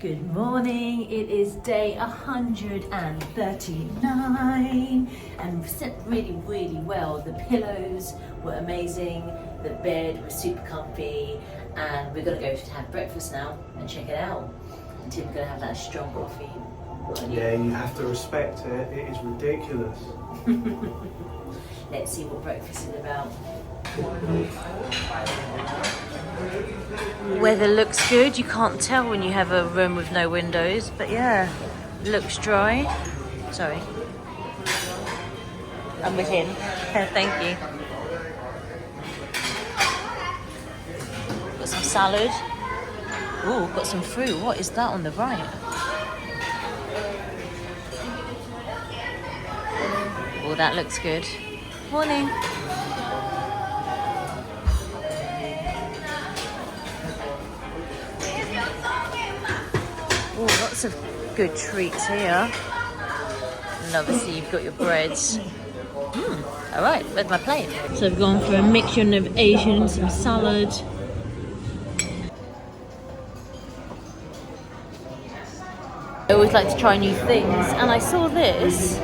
Good morning, it is day 139 and we slept really well. The pillows were amazing, the bed was super comfy, and we're gonna go to have breakfast now and check it out. And Tim's gonna have that strong coffee. Yeah, you have to respect it, it is ridiculous. Let's see what breakfast is about. Weather looks good. You can't tell when you have a room with no windows, but yeah, looks dry. Sorry, I'm with him. Thank you. Got some salad. Ooh, got some fruit. What is that on the right? Oh, that looks good. Morning. Oh, lots of good treats here. And obviously you've got your breads. All right, where's my plate? So I've gone for a mixture of Asian, some salad. I always like to try new things, and I saw this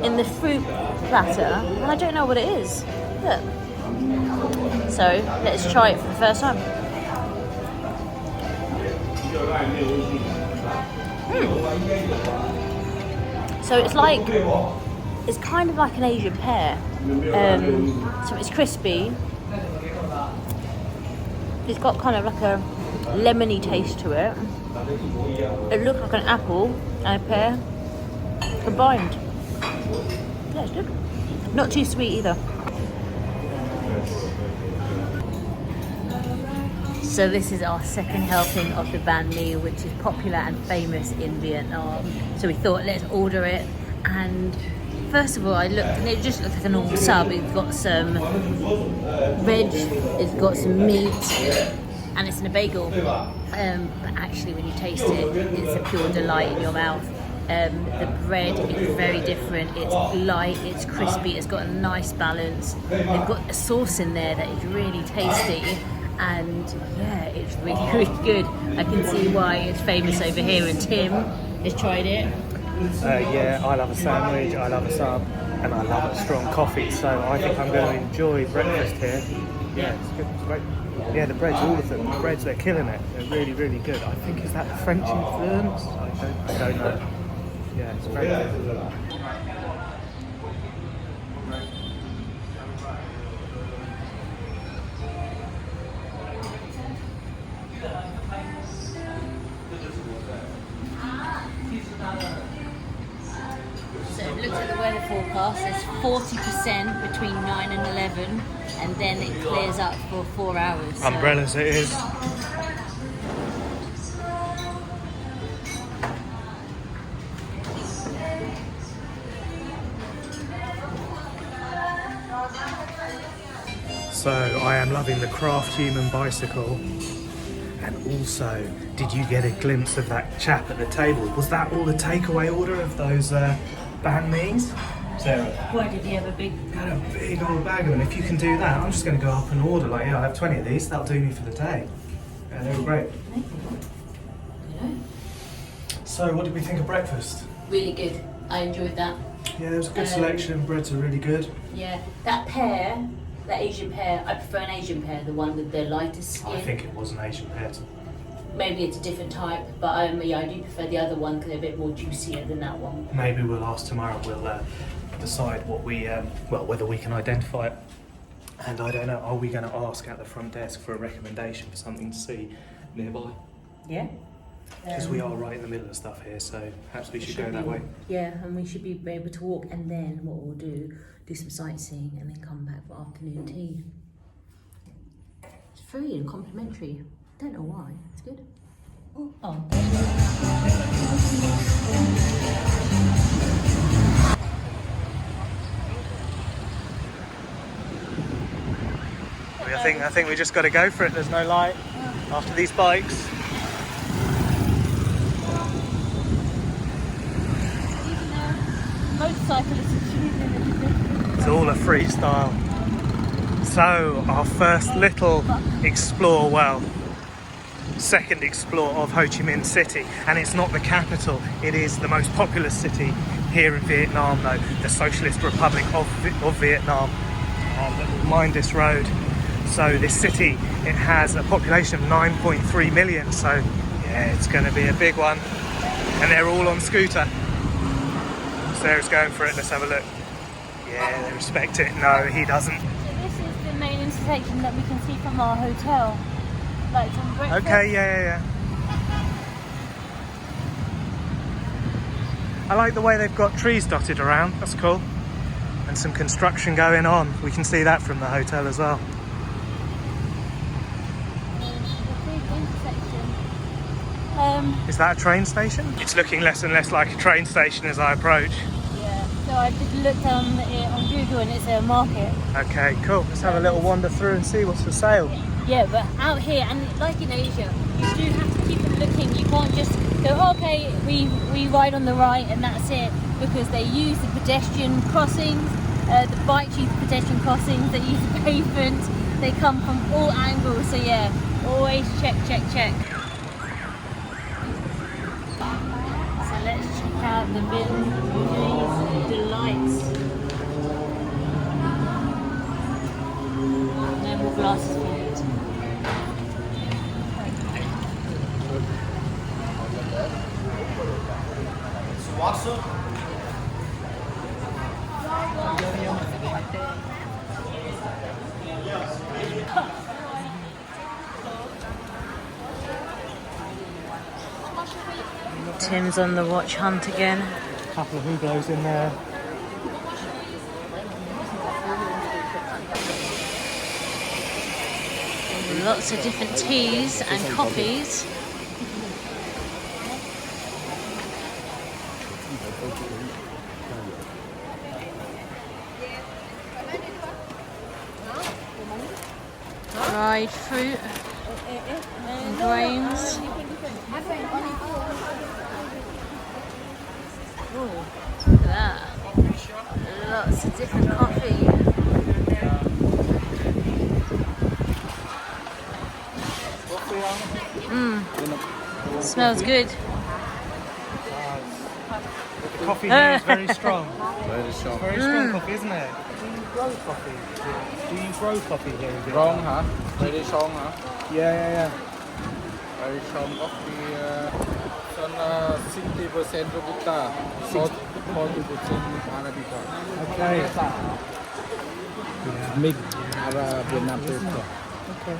in the fruit platter, and I don't know what it is. Look. So let's try it for the first time. So it's kind of like an Asian pear. So it's crispy. It's got kind of like a lemony taste to it. It looks like an apple and a pear combined. Yeah, it's good. Not too sweet either. So this is our second helping of the banh mi, which is popular and famous in Vietnam. So we thought, let's order it. And first of all, I looked, and it just looks like a normal sub. It's got some veg, it's got some meat, and it's in a bagel. But actually, when you taste it, it's a pure delight in your mouth. The bread is very different. It's light, it's crispy, it's got a nice balance. They've got a sauce in there that is really tasty. And yeah, it's really good. I can see why it's famous over here, and Tim has tried it. Yeah, I love a sandwich, I love a sub, and I love a strong coffee, so I think I'm going to enjoy breakfast here. Yeah, it's good, it's great. Yeah, the breads, all of them, the breads, they're killing it. They're really good. I think, is that the French influence? I don't know. Yeah, it's great. So look at the weather forecast. There's 40% between 9 and 11, and then it clears up for 4 hours. So. Umbrellas it is. So I am loving the craft human bicycle. And also, did you get a glimpse of that chap at the table? Was that all the takeaway order of those banh mi's? Sarah? Why did he have a big... Got a big old bag of them. If you can do that, I'm just going to go up and order. Like, yeah, I have 20 of these. That'll do me for the day. Yeah, they were great. So, what did we think of breakfast? Really good. I enjoyed that. Yeah, there was a good selection. Breads are really good. Yeah, that pear, that Asian pear, I prefer an Asian pear, the one with the lighter skin. I think it was an Asian pear. Maybe it's a different type, but yeah, I do prefer the other one because they're a bit more juicier than that one. Maybe we'll ask tomorrow. We'll decide what we, whether we can identify it. And I don't know, are we going to ask at the front desk for a recommendation for something to see nearby? Yeah. Because we are right in the middle of stuff here, so perhaps we should go that way. Yeah, and we should be able to walk, and then what we'll do some sightseeing, and then come back for afternoon tea. It's free and complimentary. Don't know why. It's good. Oh. I think we just got to go for it. There's no light after these bikes. It's all a freestyle. So our first little explore well. second explore of Ho Chi Minh City, and it's not the capital. It is the most populous city here in Vietnam, though, the Socialist Republic of Vietnam. And mind this road. So this city, it has a population of 9.3 million. So yeah, it's going to be a big one. And they're all on scooter. Sarah's going for it. Let's have a look. Yeah, they respect it. No, he doesn't. So this is the main intersection that we can see from our hotel. Like from breakfast. Okay, yeah. I like the way they've got trees dotted around. That's cool. And some construction going on. We can see that from the hotel as well. Is that a train station? It's looking less and less like a train station as I approach. Yeah, so I just looked on Google and it's a market. Okay, cool. Let's have a little wander through and see what's for sale. Yeah, but out here, and like in Asia, you do have to keep looking. You can't just go, okay, we ride on the right and that's it, because they use the pedestrian crossings, the bikes use the pedestrian crossings, they use the pavement, they come from all angles, so yeah, always check. So let's check out the Vietnamese delights. No more glasses for it. Tim's on the watch hunt again. A couple of hublos in there. Lots of different teas and coffees. Dried fruit and grains. Ooh, look at that. Lots of different coffee. Smells good. The coffee here is very strong. Very strong. It's very strong coffee, isn't it? Do you grow coffee? Do you grow coffee here in Vietnam? Strong, huh? Very strong, huh? Yeah. Very strong coffee. Some 60% Robusta, 40% Arabica. Okay. Mix Vietnam taste. Okay.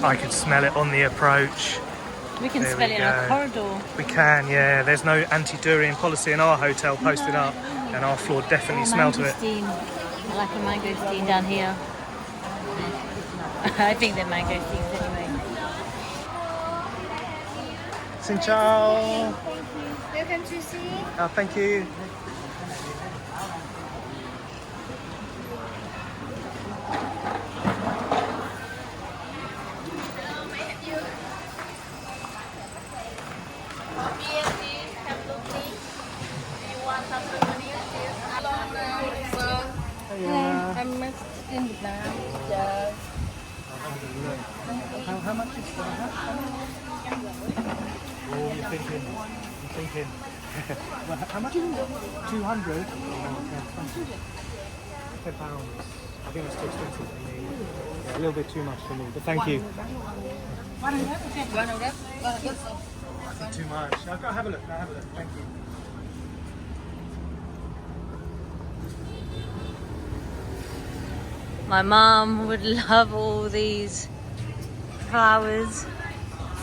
I can smell it on the approach. We can There smell we it in our go. corridor. We can, yeah. There's no anti-durian policy in our hotel posted up, and our floor definitely smelled it. Mangosteen. I like a mangosteen down here. I think they're mangosteens anyway. Xin chào. Welcome to see. Oh, thank you. I'm in Vietnam. Yeah. How much is that? Oh, you're thinking. Well, how much? 200? £10. I think it's too expensive for me. Yeah, a little bit too much for me, but thank you. Too much. I'll go have a look. Thank you. My mum would love all these flowers.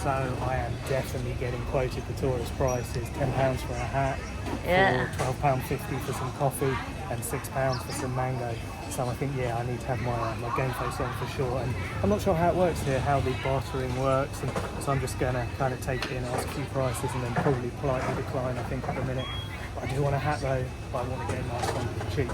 So I am definitely getting quoted the tourist prices. £10 for a hat, Yeah. or £12.50 for some coffee, and £6 for some mango. So I think, yeah, I need to have my game face on for sure. And I'm not sure how it works here, how the bartering works. And so I'm just going to kind of take it in, ask a few prices, and then probably politely decline, I think, at the minute. But I do want a hat though, but I want to get a nice one, cheap.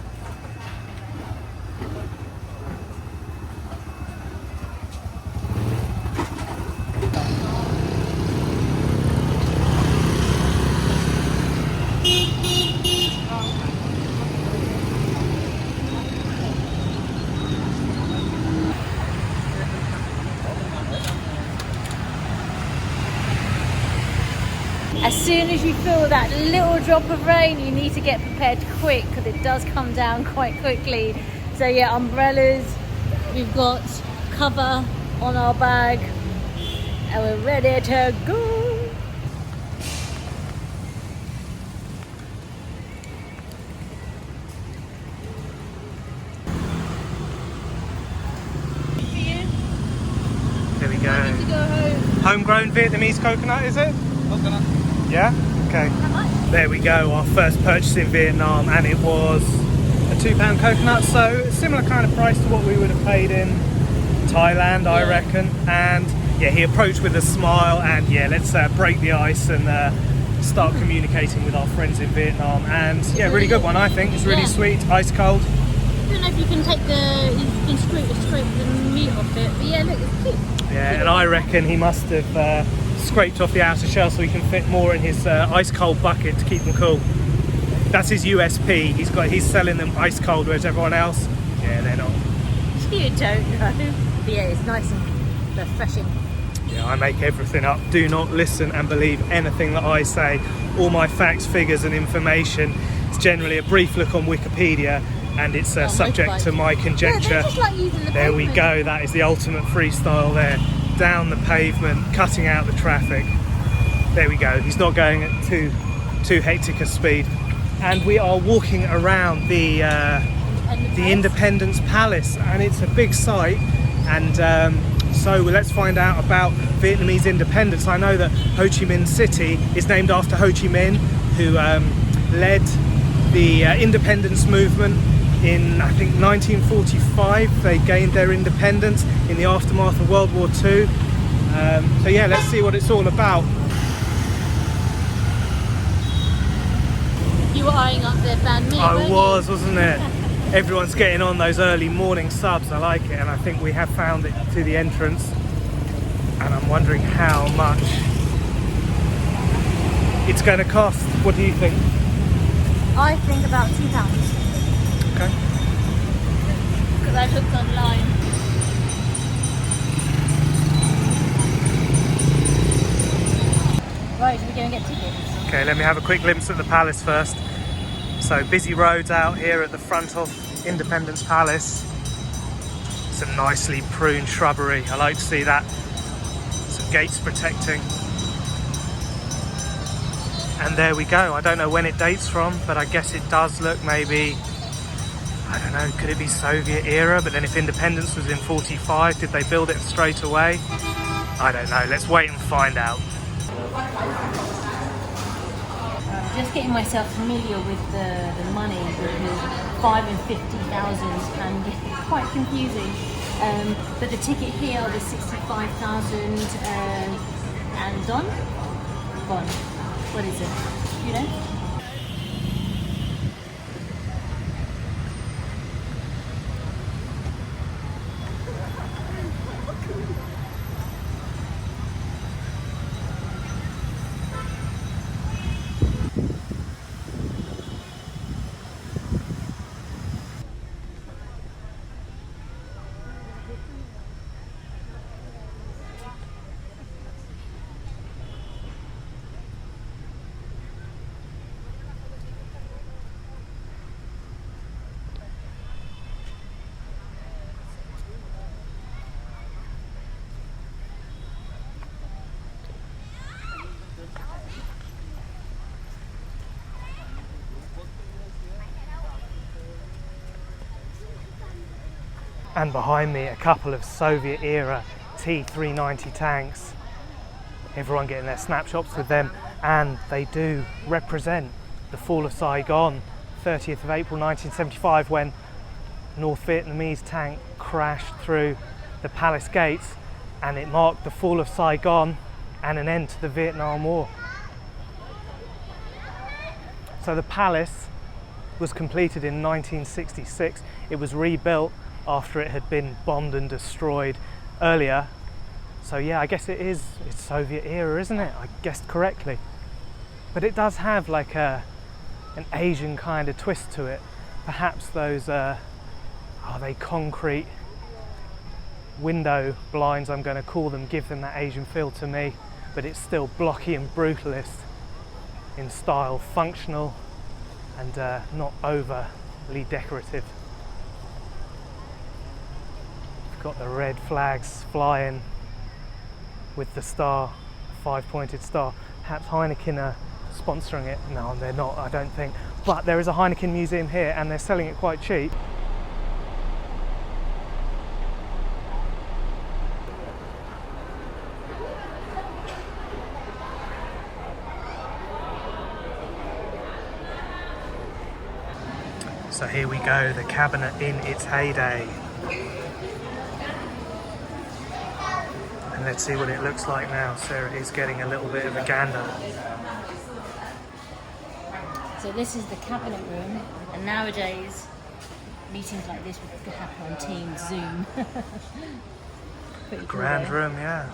soon as you feel that little drop of rain, you need to get prepared quick because it does come down quite quickly. So yeah, umbrellas, we've got cover on our bag, and we're ready to go. There we go. Homegrown Vietnamese coconut, is it? Coconut. Yeah? Okay. How much? There we go, our first purchase in Vietnam, and it was a £2 coconut, so a similar kind of price to what we would have paid in Thailand, I reckon. And yeah, he approached with a smile, and yeah, let's break the ice and start communicating with our friends in Vietnam. And yeah, really good one, I think. It's really sweet, ice cold. I don't know if you can take you can scrape the meat off it, but yeah, look, it's cute. Yeah, and I reckon he must have scraped off the outer shell so he can fit more in his ice cold bucket to keep them cool. That's his USP. He's selling them ice cold, whereas everyone else, yeah, they're not. You don't know. But yeah, it's nice and refreshing. Yeah, I make everything up. Do not listen and believe anything that I say. All my facts, figures and information. It's generally a brief look on Wikipedia, and it's subject to my conjecture. Yeah, just like using the there we pavement. go. That is the ultimate freestyle there. Down the pavement, cutting out the traffic. There we go. He's not going at too hectic a speed. And we are walking around the Independence Palace, and it's a big site. And so let's find out about Vietnamese independence. I know that Ho Chi Minh City is named after Ho Chi Minh, who led the independence movement in, I think, 1945. They gained their independence in the aftermath of World War II. So yeah, let's see what it's all about. You were eyeing up the banh mi. I was, wasn't it? Everyone's getting on those early morning subs. I like it, and I think we have found it to the entrance. And I'm wondering how much it's going to cost. What do you think? I think about £2. Okay. Because I looked online. Right, we're going to get tickets. Okay, let me have a quick glimpse at the palace first. So busy roads out here at the front of Independence Palace. Some nicely pruned shrubbery. I like to see that. Some gates protecting. And there we go. I don't know when it dates from, but I guess it does look maybe, I don't know, could it be Soviet era? But then if independence was in 45, did they build it straight away? I don't know. Let's wait and find out. Just getting myself familiar with the money, because 5 and 50,000 can get quite confusing. But the ticket here was 65,000 and Don? Bon. What is it? You know? And behind me, a couple of Soviet era T-390 tanks. Everyone getting their snapshots with them, and they do represent the fall of Saigon, 30th of April 1975, when North Vietnamese tank crashed through the palace gates, and it marked the fall of Saigon and an end to the Vietnam War. So the palace was completed in 1966. It was rebuilt after it had been bombed and destroyed earlier. So yeah, I guess it's Soviet era, isn't it? I guessed correctly. But it does have like an Asian kind of twist to it. Perhaps those, are they concrete window blinds, I'm going to call them, give them that Asian feel to me, but it's still blocky and brutalist. in style, functional and not overly decorative. We've got the red flags flying with the star, 5-pointed star. Perhaps Heineken are sponsoring it. No, they're not, I don't think. But there is a Heineken museum here and they're selling it quite cheap. So here we go, the cabinet in its heyday. And let's see what it looks like now. Sarah is getting a little bit of a gander. So this is the cabinet room, and nowadays meetings like this would happen on Teams, Zoom. Pretty cool, Grand though. room, yeah.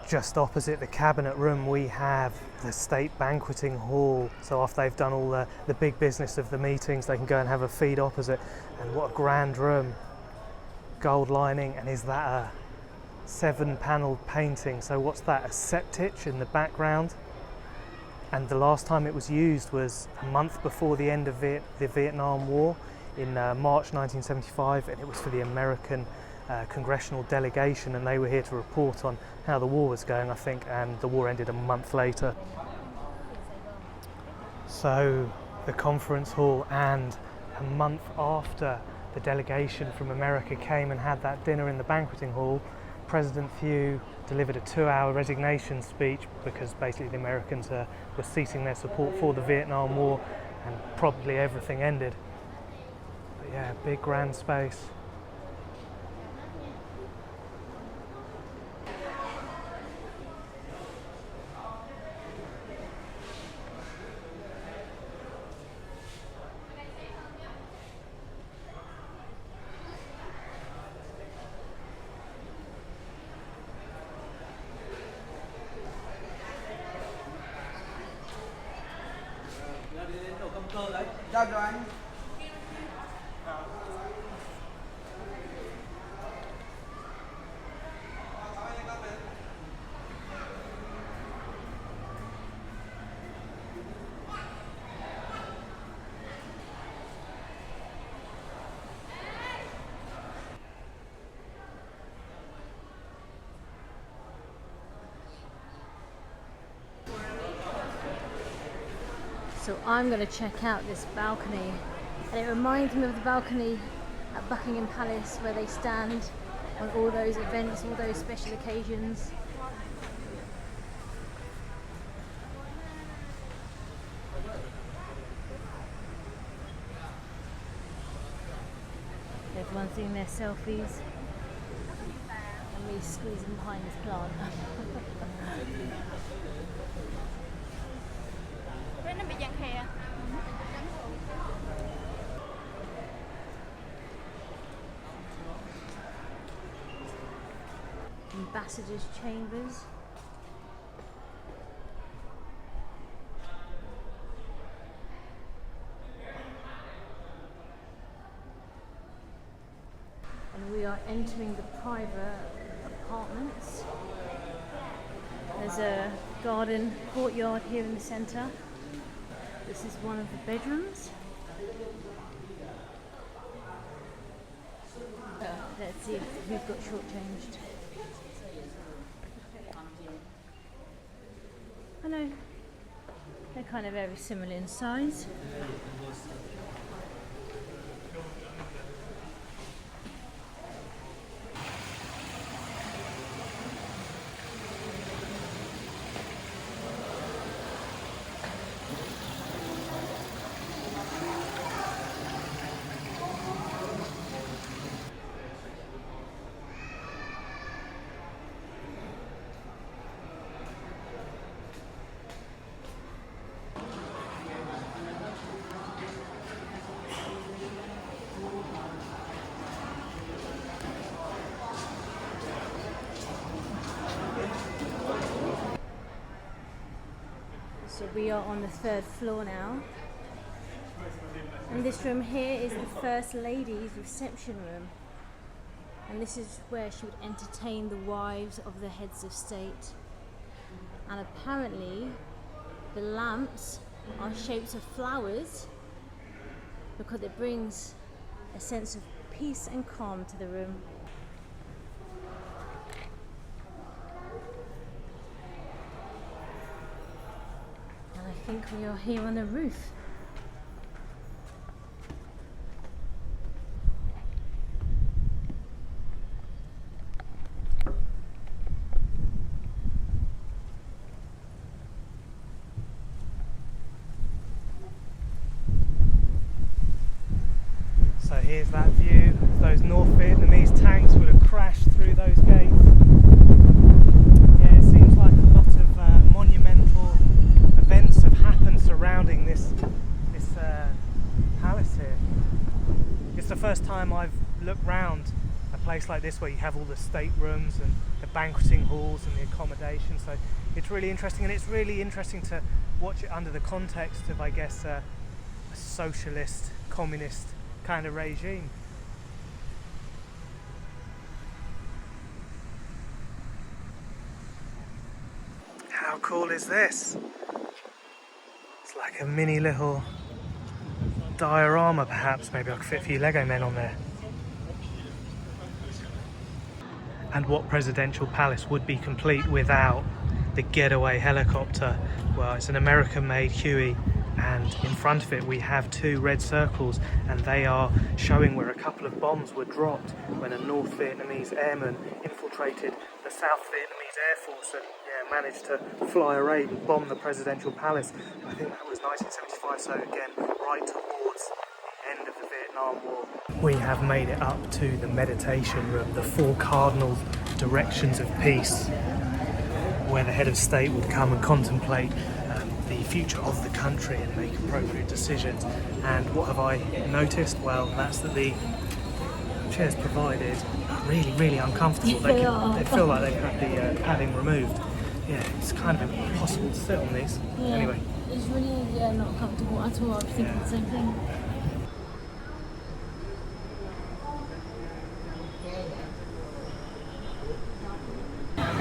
Just opposite the cabinet room we have the state banqueting hall. So after they've done all the big business of the meetings, they can go and have a feed opposite. And what a grand room. Gold lining, and is that a 7-panelled painting? So what's that, a septich in the background? And the last time it was used was a month before the end of the Vietnam War in March 1975, and it was for the American congressional delegation, and they were here to report on how the war was going, I think, and the war ended a month later. So the conference hall, and a month after the delegation from America came and had that dinner in the banqueting hall, President Thieu delivered a 2-hour resignation speech because basically the Americans were ceasing their support for the Vietnam War and probably everything ended. But yeah, big grand space. Giao cho anh. So I'm going to check out this balcony, and it reminds me of the balcony at Buckingham Palace where they stand on all those events, all those special occasions. Everyone's doing their selfies, and me squeezing behind this plant. Ambassadors' chambers. And we are entering the private apartments. There's a garden courtyard here in the centre. This is one of the bedrooms. Let's see if we've got shortchanged. I know they're kind of very similar in size. So we are on the 3rd floor now, and this room here is the First Lady's reception room, and this is where she would entertain the wives of the heads of state. And apparently the lamps are shapes of flowers because it brings a sense of peace and calm to the room. And I think we are here on the roof. So here's that view. Those North Vietnamese tanks would have crashed through those gates. Yeah, it seems like a lot of monumental events have happened surrounding this palace here. It's the first time I've looked round a place like this where you have all the staterooms and the banqueting halls and the accommodation. So it's really interesting, and it's really interesting to watch it under the context of, I guess, a socialist, communist kind of regime. How cool is this? It's like a mini little diorama, perhaps. Maybe I could fit a few Lego men on there. And what presidential palace would be complete without the getaway helicopter? Well, it's an American-made Huey, and in front of it we have two red circles, and they are showing where a couple of bombs were dropped when a North Vietnamese airman infiltrated the South Vietnamese Air Force and managed to fly a raid and bomb the presidential palace. I think that was 1975, so again, right towards the end of the Vietnam War. We have made it up to the meditation room, the four cardinal directions of peace, where the head of state would come and contemplate the future of the country and make appropriate decisions. And what have I noticed? Well, that's that the chairs provided are really uncomfortable. They feel like they've had the padding removed. Yeah, it's kind of impossible to sit on these. Yeah, anyway. It's really not comfortable at all. I was thinking the same thing.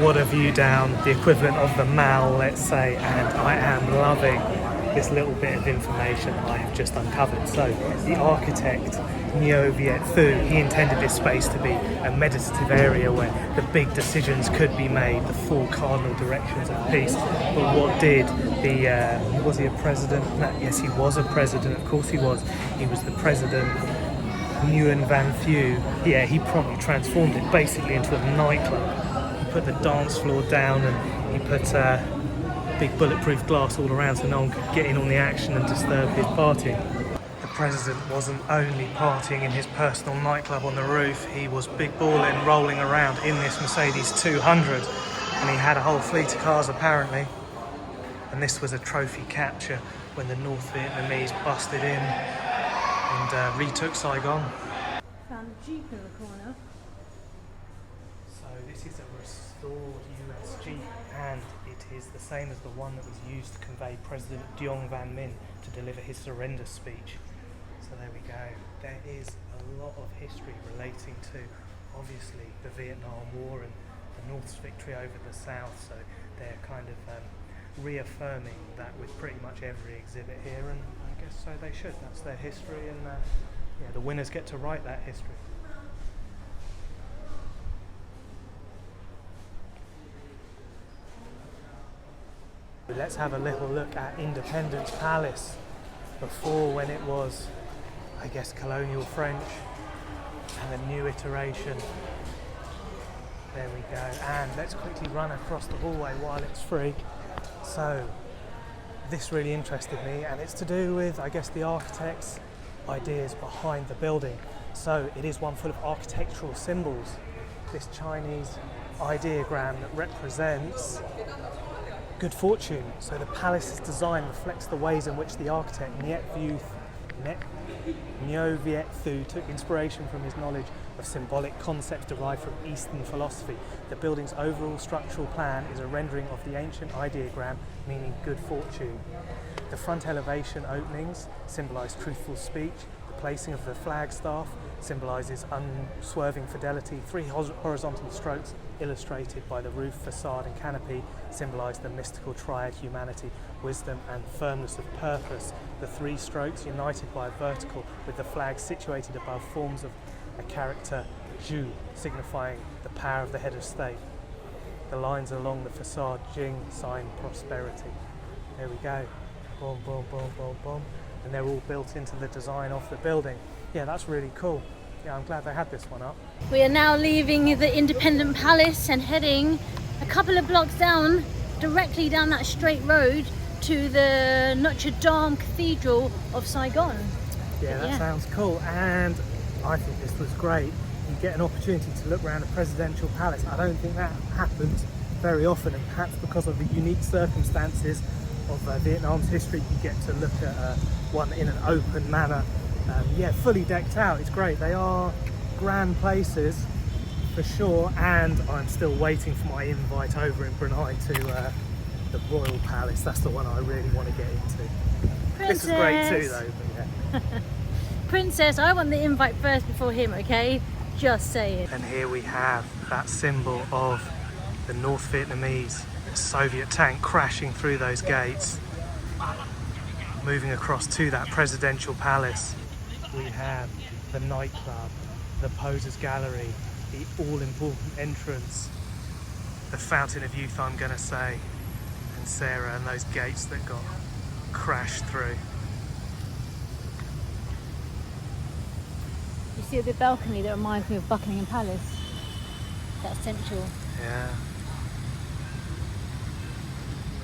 What a view down the equivalent of the Mall, let's say, and I am loving this little bit of information I have just uncovered. So the architect Neo Viet Thu, he intended this space to be a meditative area where the big decisions could be made, the four cardinal directions of peace. But what did was he a president? No, yes, he was a president, of course he was. He was the president, Nguyen Van Thieu. Yeah, he promptly transformed it basically into a nightclub. Put the dance floor down, and he put big bulletproof glass all around so no one could get in on the action and disturb his party. The president wasn't only partying in his personal nightclub on the roof, he was big balling, rolling around in this Mercedes 200, and he had a whole fleet of cars apparently. And this was a trophy capture when the North Vietnamese busted in and retook Saigon. Found a Jeep in the corner. So this is a restored US Jeep, and it is the same as the one that was used to convey President Dong Van Minh to deliver his surrender speech. So there we go. There is a lot of history relating to, obviously, the Vietnam War and the North's victory over the South. So they're kind of reaffirming that with pretty much every exhibit here, and I guess so they should. That's their history, and the winners get to write that history. Let's have a little look at Independence Palace before, when it was, I guess, colonial French, and a new iteration. There we go. And let's quickly run across the hallway while it's free. So this really interested me, and it's to do with, I guess, the architect's ideas behind the building. So it is one full of architectural symbols. This Chinese ideogram that represents good fortune. So the palace's design reflects the ways in which the architect Neo Viet Thu took inspiration from his knowledge of symbolic concepts derived from Eastern philosophy. The building's overall structural plan is a rendering of the ancient ideogram, meaning good fortune. The front elevation openings symbolise truthful speech, the placing of the flagstaff symbolises unswerving fidelity. 3 horizontal strokes illustrated by the roof, facade and canopy symbolise the mystical triad humanity, wisdom and firmness of purpose. The 3 strokes united by a vertical with the flag situated above forms of a character Ju, signifying the power of the head of state. The lines along the facade, Jing, sign prosperity. There we go. Boom, boom, boom, boom, boom. And they're all built into the design of the building. Yeah, that's really cool. Yeah, I'm glad they had this one up. We are now leaving the Independent Palace and heading a couple of blocks down, directly down that straight road to the Notre Dame Cathedral of Saigon. Yeah, that sounds cool. And I think this was great. You get an opportunity to look around a presidential palace. I don't think that happens very often, and perhaps because of the unique circumstances of Vietnam's history, you get to look at one in an open manner. Yeah, fully decked out. It's great. They are grand places for sure, and I'm still waiting for my invite over in Brunei to the Royal Palace. That's the one I really want to get into. Princess. This is great too though, but yeah. Princess, I want the invite first before him, okay? Just say it. And here we have that symbol of the North Vietnamese Soviet tank crashing through those gates, moving across to that presidential palace. We have the nightclub, the Posers Gallery, the all-important entrance, the Fountain of Youth, I'm gonna say, and Sarah, and those gates that got crashed through. You see the balcony that reminds me of Buckingham Palace? That's central. Yeah.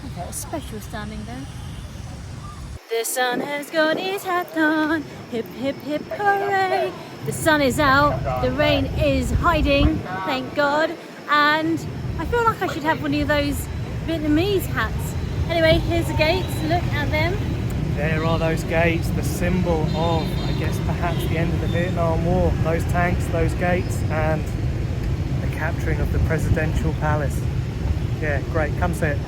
Okay, it's special standing there. The sun has got his hat on, hip hip hip hooray. The sun is out, the rain is hiding, thank God. And I feel like I should have one of those Vietnamese hats. Anyway, here's the gates, look at them. There are those gates, the symbol of, I guess, perhaps the end of the Vietnam War. Those tanks, those gates, and the capturing of the presidential palace. Yeah, great, come see it.